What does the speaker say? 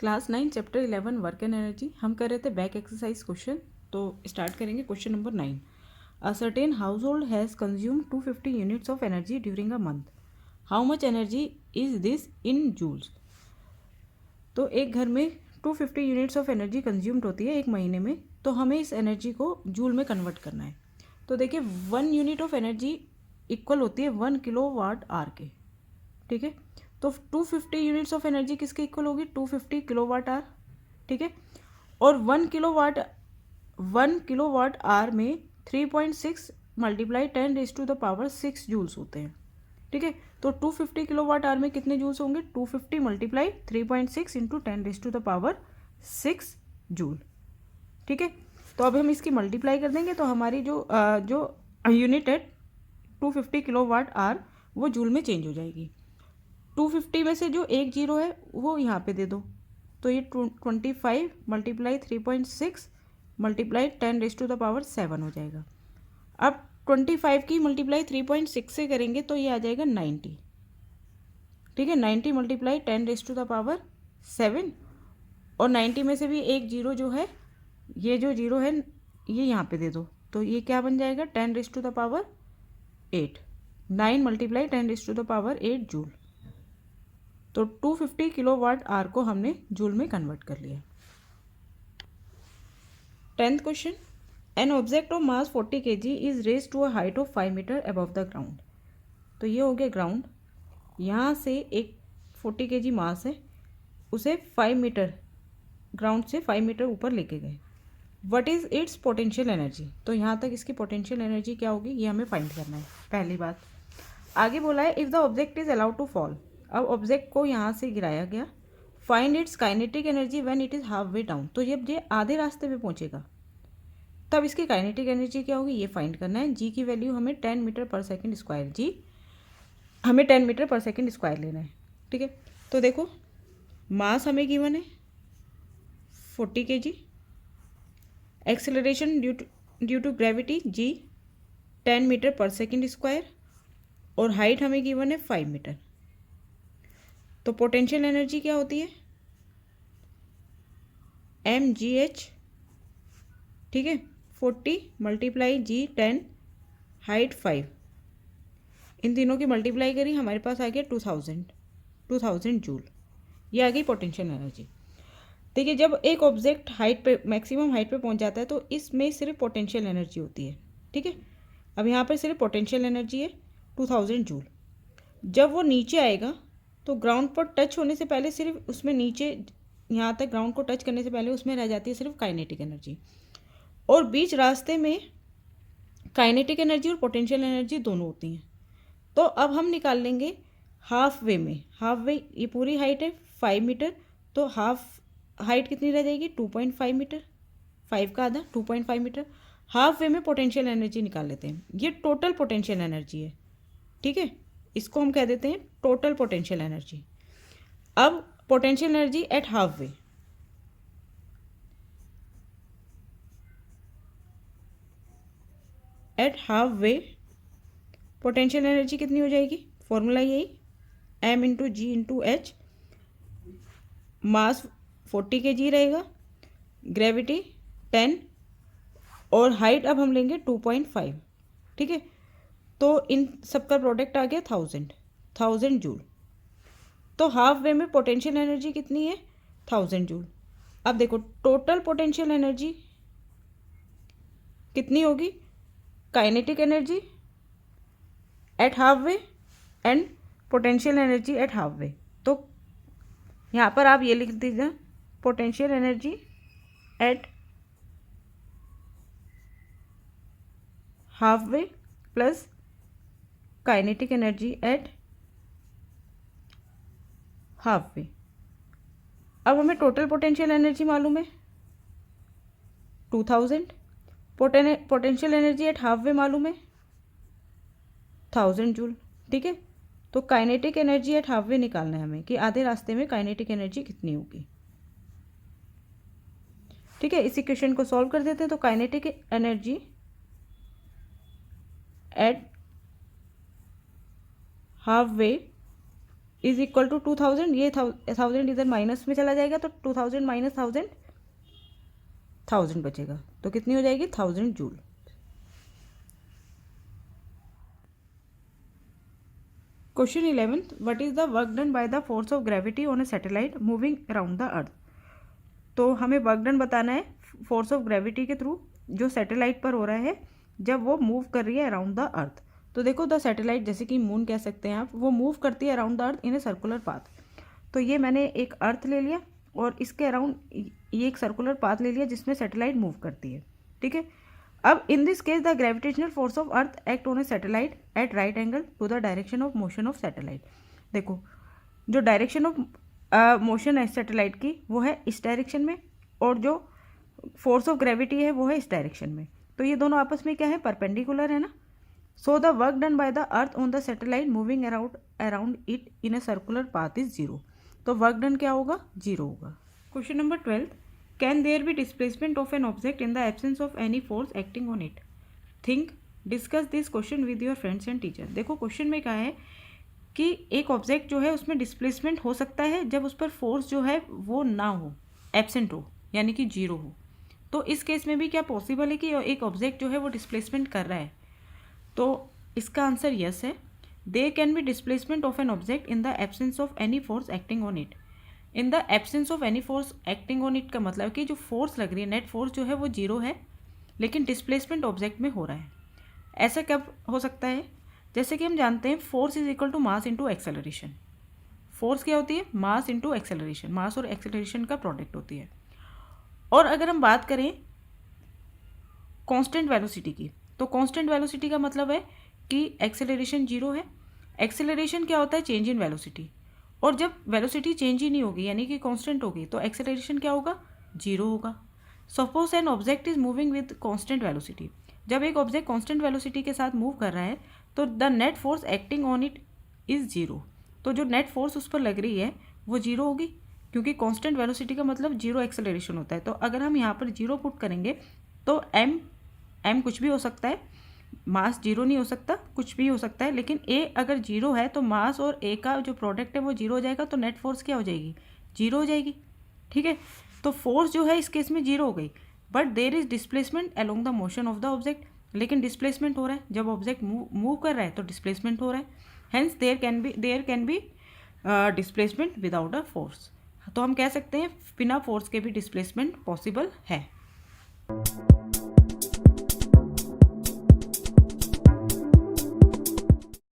Class 9 chapter 11 work and energy. हम कर रहे थे बैक एक्सरसाइज क्वेश्चन, तो स्टार्ट करेंगे question number 9। A certain household has consume 250 units of energy during a month. How much energy is this in joules. तो एक घर में 250 यूनिट्स ऑफ एनर्जी कंज्यूम्ड होती है एक महीने में, तो हमें इस एनर्जी को जूल में कन्वर्ट करना है। तो देखिए 1 यूनिट ऑफ एनर्जी इक्वल होती है 1 किलो वाट आर के, ठीक है। तो 250 यूनिट्स ऑफ एनर्जी किसके इक्वल होगी, 250 किलो वाट आर, ठीक है। और 1 किलो वाट आर में 3.6 मल्टीप्लाई 10⁻⁶ जूल्स होते हैं, ठीक है। तो 250 किलो वाट आर में कितने जूल्स होंगे, 250 मल्टीप्लाई 3.6 इंटू 10⁻⁶ जूल, ठीक है। तो अब हम इसकी मल्टीप्लाई कर देंगे तो हमारी जो यूनिट है 250 किलो वाट आर वो जूल में चेंज हो जाएगी। 250 में से जो एक जीरो है वो यहाँ पे दे दो, तो ये 25 मल्टीप्लाई 3.6 मल्टीप्लाई 10⁻⁷ हो जाएगा। अब 25 की मल्टीप्लाई 3.6 से करेंगे तो ये आ जाएगा 90, ठीक है। 90 मल्टीप्लाई 10⁻⁷, और 90 में से भी एक जीरो जो है, ये जो जीरो है ये यहाँ पे दे दो, तो ये क्या बन जाएगा 10⁸ 9 मल्टीप्लाई 10⁸ जूल। तो 250 किलो वाट आर को हमने जूल में कन्वर्ट कर लिया। 10th question, an object of mass 40 kg is raise to a height of 5 metre above the ground. तो ये हो गया ग्राउंड, यहाँ से एक 40 kg मास है, उसे 5 मीटर ग्राउंड से 5 मीटर ऊपर लेके गए। What is it's potential energy. तो यहाँ तक इसकी पोटेंशियल एनर्जी क्या होगी ये हमें फाइंड करना है। पहली बात आगे बोला है if the object is allowed to fall. अब ऑब्जेक्ट को यहाँ से गिराया गया, find its kinetic energy when it is half way down. तो जब ये आधे रास्ते पे पहुँचेगा तब इसकी काइनेटिक एनर्जी क्या होगी ये फाइंड करना है। जी की वैल्यू हमें 10 मीटर पर सेकेंड स्क्वायर, जी हमें 10 मीटर पर सेकेंड स्क्वायर लेना है, ठीक है। तो देखो मास हमें गिवन है 40 kg, acceleration due to gravity g 10 metre per second square, और हाइट हमें गिवन है 5 मीटर। तो पोटेंशियल एनर्जी क्या होती है mgh, ठीक है। 40 मल्टीप्लाई जी 10 हाइट 5, इन तीनों की मल्टीप्लाई करी हमारे पास आ गया 2000 जूल। ये आ गई पोटेंशियल एनर्जी। देखिए जब एक ऑब्जेक्ट हाइट पे मैक्सिमम हाइट पे पहुंच जाता है तो इसमें सिर्फ पोटेंशियल एनर्जी होती है, ठीक है। अब यहाँ पर सिर्फ पोटेंशियल एनर्जी है 2000 जूल। जब वो नीचे आएगा तो ग्राउंड पर टच होने से पहले सिर्फ उसमें नीचे यहाँ तक ग्राउंड को टच करने से पहले उसमें रह जाती है सिर्फ काइनेटिक एनर्जी, और बीच रास्ते में काइनेटिक एनर्जी और पोटेंशियल एनर्जी दोनों होती हैं। तो अब हम निकाल लेंगे हाफ वे में, हाफ वे ये पूरी हाइट है 5 मीटर, तो हाफ हाइट कितनी रह जाएगी 2.5 मीटर, 5 का आधा 2.5 मीटर। हाफ वे में पोटेंशियल एनर्जी निकाल लेते हैं, ये टोटल पोटेंशियल एनर्जी है, ठीक है। इसको हम कह देते हैं टोटल पोटेंशियल एनर्जी। अब potential energy at half way, eight half way potential energy कितनी हो जाएगी, फॉर्मूला यही m इंटू जी इंटू एच। मास 40 kg रहेगा, ग्रेविटी 10, और हाइट अब हम लेंगे 2.5, ठीक है। तो इन सबका प्रोडक्ट आ गया 1000 जूल। तो हाफ वे में पोटेंशियल एनर्जी कितनी है 1000 जूल। अब देखो टोटल पोटेंशियल एनर्जी कितनी होगी, kinetic energy at half way and potential energy at half वे। तो यहाँ पर आप ये लिख दीजिए potential energy at half way plus kinetic energy at half वे। अब हमें टोटल पोटेंशियल एनर्जी मालूम है 2000, पोटेंशियल एनर्जी एट हाफ वे मालूम है 1000 जूल, ठीक है। तो काइनेटिक एनर्जी एट हाफ वे निकालना है हमें कि आधे रास्ते में काइनेटिक एनर्जी कितनी होगी, ठीक है। इस इक्वेशन को सॉल्व कर देते हैं। तो kinetic energy at half way is equal to 2000, ये 1000 इधर माइनस में चला जाएगा तो 2000 माइनस 1000 बचेगा, तो कितनी हो जाएगी 1000 joule. Question 11, what is the work done by the force of gravity on a satellite moving around the earth. तो हमें वर्क डन बताना है फोर्स ऑफ ग्रेविटी के थ्रू जो सैटेलाइट पर हो रहा है जब वो मूव कर रही है अराउंड द अर्थ। तो देखो द सैटेलाइट, जैसे कि मून कह सकते हैं आप, वो मूव करती है around the earth in a circular path. तो ये मैंने एक अर्थ ले लिया और इसके अराउंड ये एक सर्कुलर पाथ ले लिया जिसमें सैटेलाइट मूव करती है, ठीक है। अब in this case the gravitational force of earth act on a satellite at right angle to the direction of motion of satellite. देखो जो डायरेक्शन ऑफ मोशन है सैटेलाइट की वो है इस डायरेक्शन में, और जो फोर्स ऑफ ग्रेविटी है वो है इस डायरेक्शन में। तो ये दोनों आपस में क्या है, परपेंडिकुलर है ना। So the work done by the earth on the satellite moving around it in a circular path is 0। तो वर्क डन क्या होगा, 0 होगा। Question number 12, can there be displacement of an object in the absence of any force acting on it. Think, discuss this question with your friends and teacher. देखो question में क्या है कि एक ऑब्जेक्ट जो है उसमें डिस्प्लेसमेंट हो सकता है जब उस पर फोर्स जो है वो ना हो, एब्सेंट हो, यानी कि 0 हो। तो इस केस में भी क्या पॉसिबल है कि एक ऑब्जेक्ट जो है वो डिस्प्लेसमेंट कर रहा है। तो इसका आंसर यस है। There can be displacement of an object in the absence of any force acting on it. In the absence of any force acting on it का मतलब कि जो फोर्स लग रही है, नेट फोर्स जो है वो 0 है, लेकिन डिस्प्लेसमेंट ऑब्जेक्ट में हो रहा है। ऐसा कब हो सकता है, जैसे कि हम जानते हैं force is equal to mass into acceleration. Force क्या होती है, मास इंटू एक्सेलरेशन, मास और एक्सेलरेशन का प्रोडक्ट होती है। और अगर हम बात करें कांस्टेंट वेलोसिटी की, तो कांस्टेंट वेलोसिटी का मतलब है कि एक्सेलरेशन 0 है। एक्सेलरेशन क्या होता है, चेंज इन वेलोसिटी। और जब वेलोसिटी चेंज ही नहीं होगी यानी कि कांस्टेंट होगी तो एक्सेलरेशन क्या होगा, 0 होगा। Suppose an object is moving with constant velocity. जब एक ऑब्जेक्ट कांस्टेंट वेलोसिटी के साथ मूव कर रहा है तो the net force acting on it is 0। तो जो नेट फोर्स उस पर लग रही है वो 0 होगी, क्योंकि कांस्टेंट वेलोसिटी का मतलब 0 एक्सेलरेशन होता है। तो अगर हम यहाँ पर 0 पुट करेंगे तो एम कुछ भी हो सकता है, मास 0 नहीं हो सकता, कुछ भी हो सकता है, लेकिन ए अगर 0 है तो मास और ए का जो प्रोडक्ट है वो 0 हो जाएगा, तो नेट फोर्स क्या हो जाएगी, 0 हो जाएगी, ठीक है। तो फोर्स जो है इस केस में 0 हो गई, but there is displacement along the motion of the object. लेकिन डिस्प्लेसमेंट हो रहा है, जब ऑब्जेक्ट मूव कर रहा है तो डिस्प्लेसमेंट हो रहा है। Hence there can be displacement without a force. तो हम कह सकते हैं बिना फोर्स के भी डिस्प्लेसमेंट पॉसिबल है।